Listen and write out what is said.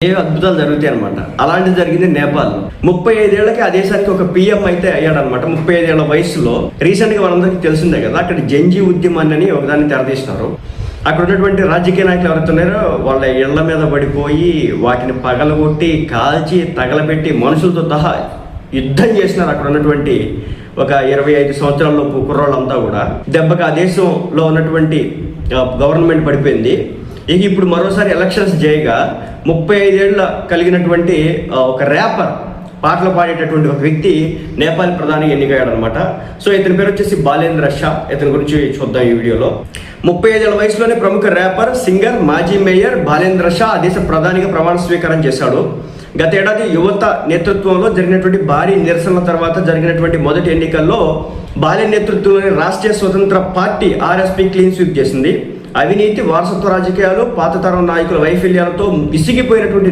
ఏ అద్భుతాలు జరుగుతాయి అనమాట. అలాంటిది జరిగింది నేపాల్. 35 ఏళ్లకి ఆ దేశానికి ఒక పిఎం అయితే అయ్యాడనమాట. 35 ఏళ్ల వయసులో. రీసెంట్ గా మనందరికీ తెలిసిందే కదా, అక్కడ జంజీ ఉద్యమాన్ని ఒకదాన్ని తెరదీసినారు. అక్కడ ఉన్నటువంటి రాజకీయ నాయకులు ఎవరైతే ఉన్నారో వాళ్ళ ఇళ్ల మీద పడిపోయి వాటిని పగలగొట్టి కాల్చి తగలబెట్టి మనుషులతో సహా యుద్ధం చేసినారు. అక్కడ ఉన్నటువంటి ఒక 25 సంవత్సరాలలోపు కుర్రోళ్ళంతా కూడా. దెబ్బకి ఆ దేశంలో ఉన్నటువంటి గవర్నమెంట్ పడిపోయింది. ఇక ఇప్పుడు మరోసారి ఎలక్షన్స్ చేయగా 35 ఏళ్ళ కలిగినటువంటి ఒక ర్యాపర్, పాటలు పాడేటటువంటి ఒక వ్యక్తి నేపాల్ ప్రధాని ఎన్నికయ్యాడు అనమాట. సో ఇతని పేరు వచ్చేసి బాలేంద్ర షా. ఇతని గురించి చూద్దాం ఈ వీడియోలో. 35 ఏళ్ల వయసులోనే ప్రముఖ ర్యాపర్, సింగర్, మాజీ మేయర్ బాలేంద్ర షా ఆ దేశ ప్రధానిగా ప్రమాణ స్వీకారం చేశాడు. గత ఏడాది యువత నేతృత్వంలో జరిగినటువంటి భారీ నిరసనల తర్వాత జరిగినటువంటి మొదటి ఎన్నికల్లో బాలే నేతృత్వంలోని రాష్ట్రీయ స్వతంత్ర పార్టీ ఆర్ఎస్పీ క్లీన్ స్వీప్ చేసింది. అవినీతి, వారసత్వ రాజకీయాలు, పాత తరం నాయకుల వైఫల్యాలతో విసిగిపోయినటువంటి